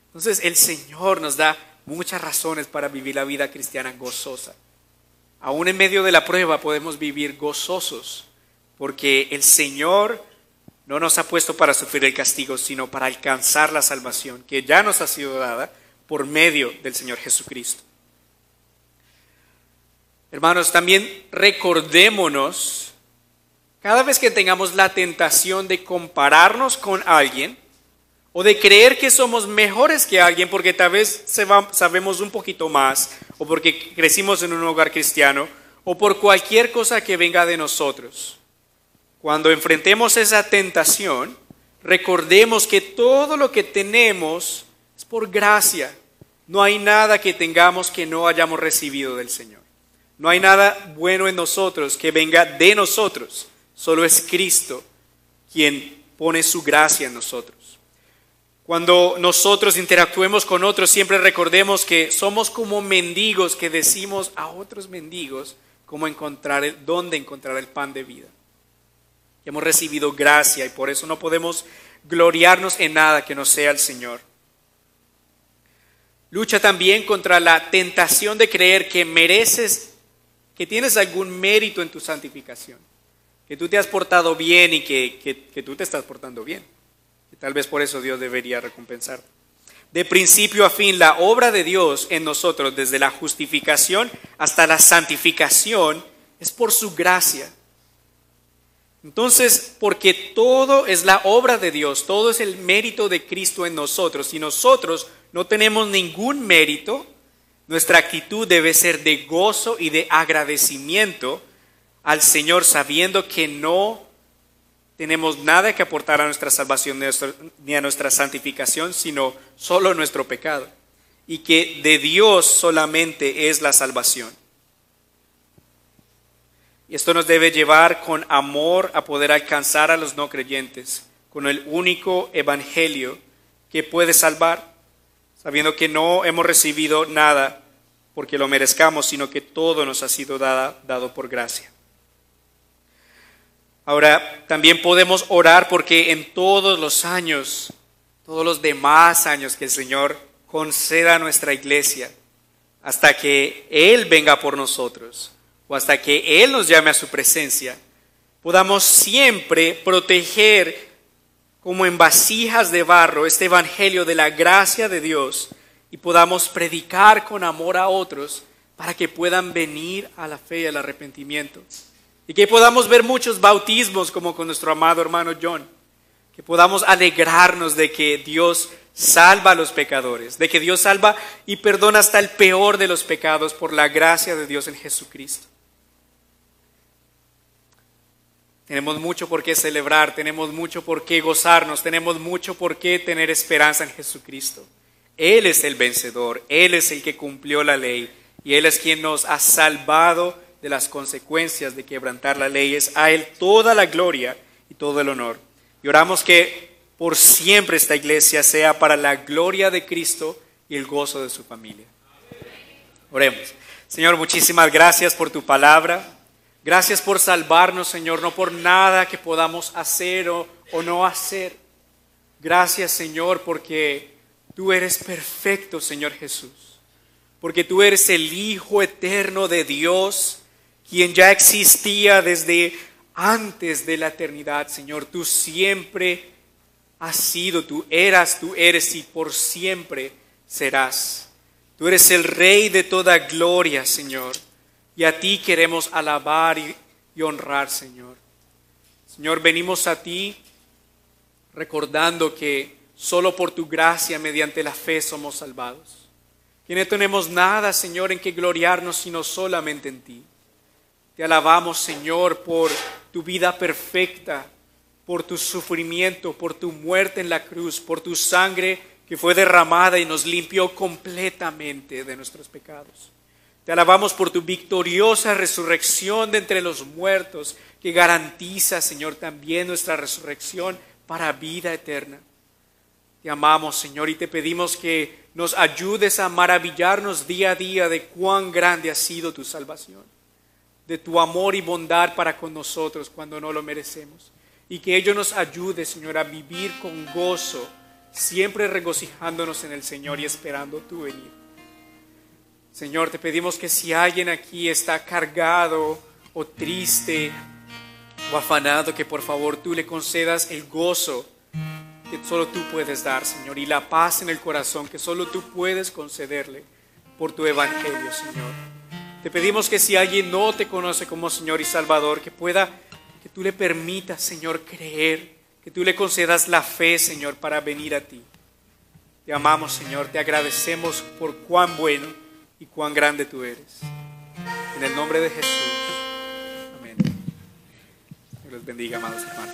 Entonces el Señor nos da muchas razones para vivir la vida cristiana gozosa. aún en medio de la prueba podemos vivir gozosos, porque el Señor no nos ha puesto para sufrir el castigo, sino para alcanzar la salvación que ya nos ha sido dada por medio del Señor Jesucristo. Hermanos, también recordémonos, cada vez que tengamos la tentación de compararnos con alguien o de creer que somos mejores que alguien porque tal vez sabemos un poquito más o porque crecimos en un hogar cristiano o por cualquier cosa que venga de nosotros, cuando enfrentemos esa tentación, recordemos que todo lo que tenemos es por gracia. No hay nada que tengamos que no hayamos recibido del Señor. No hay nada bueno en nosotros que venga de nosotros. Solo es Cristo quien pone su gracia en nosotros. Cuando nosotros interactuemos con otros, siempre recordemos que somos como mendigos que decimos a otros mendigos dónde encontrar el pan de vida. Hemos recibido gracia y por eso no podemos gloriarnos en nada que no sea el Señor. Lucha también contra la tentación de creer que mereces, que tienes algún mérito en tu santificación, que tú te has portado bien y que tú te estás portando bien. Y tal vez por eso Dios debería recompensarte. De principio a fin, la obra de Dios en nosotros, desde la justificación hasta la santificación, es por su gracia. Entonces, porque todo es la obra de Dios, todo es el mérito de Cristo en nosotros, y nosotros no tenemos ningún mérito, nuestra actitud debe ser de gozo y de agradecimiento al Señor, sabiendo que no tenemos nada que aportar a nuestra salvación ni a nuestra santificación, sino solo nuestro pecado, y que de Dios solamente es la salvación. Y esto nos debe llevar con amor a poder alcanzar a los no creyentes con el único evangelio que puede salvar, sabiendo que no hemos recibido nada porque lo merezcamos, sino que todo nos ha sido dado por gracia. Ahora, también podemos orar porque en todos los años, todos los demás años que el Señor conceda a nuestra iglesia, hasta que Él venga por nosotros, o hasta que Él nos llame a su presencia, podamos siempre proteger como en vasijas de barro este evangelio de la gracia de Dios y podamos predicar con amor a otros para que puedan venir a la fe y al arrepentimiento. Y que podamos ver muchos bautismos como con nuestro amado hermano John. Que podamos alegrarnos de que Dios salva a los pecadores, de que Dios salva y perdona hasta el peor de los pecados por la gracia de Dios en Jesucristo. Tenemos mucho por qué celebrar, tenemos mucho por qué gozarnos, tenemos mucho por qué tener esperanza en Jesucristo. Él es el vencedor, Él es el que cumplió la ley y Él es quien nos ha salvado de las consecuencias de quebrantar la ley. Es a Él toda la gloria y todo el honor. Y oramos que por siempre esta iglesia sea para la gloria de Cristo y el gozo de su familia. Oremos. Señor, muchísimas gracias por tu palabra. Gracias por salvarnos, Señor, no por nada que podamos hacer o no hacer. Gracias, Señor, porque tú eres perfecto, Señor Jesús. Porque tú eres el Hijo eterno de Dios, quien ya existía desde antes de la eternidad, Señor. Tú siempre has sido, tú eres y por siempre serás. Tú eres el Rey de toda gloria, Señor. Y a ti queremos alabar y honrar, Señor. Señor, venimos a ti recordando que solo por tu gracia, mediante la fe, somos salvados. Que no tenemos nada, Señor, en que gloriarnos, sino solamente en ti. Te alabamos, Señor, por tu vida perfecta, por tu sufrimiento, por tu muerte en la cruz, por tu sangre que fue derramada y nos limpió completamente de nuestros pecados. Te alabamos por tu victoriosa resurrección de entre los muertos, que garantiza, Señor, también nuestra resurrección para vida eterna. Te amamos, Señor, y te pedimos que nos ayudes a maravillarnos día a día de cuán grande ha sido tu salvación, de tu amor y bondad para con nosotros cuando no lo merecemos. Y que ello nos ayude, Señor, a vivir con gozo, siempre regocijándonos en el Señor y esperando tu venida. Señor, te pedimos que si alguien aquí está cargado o triste o afanado, que por favor tú le concedas el gozo que solo tú puedes dar, Señor, y la paz en el corazón que solo tú puedes concederle por tu evangelio, Señor. Te pedimos que si alguien no te conoce como Señor y Salvador, que tú le permitas, Señor, creer, que tú le concedas la fe, Señor, para venir a ti. Te amamos, Señor, te agradecemos por cuán bueno y cuán grande tú eres. En el nombre de Jesús. Amén. Dios los bendiga, amados hermanos.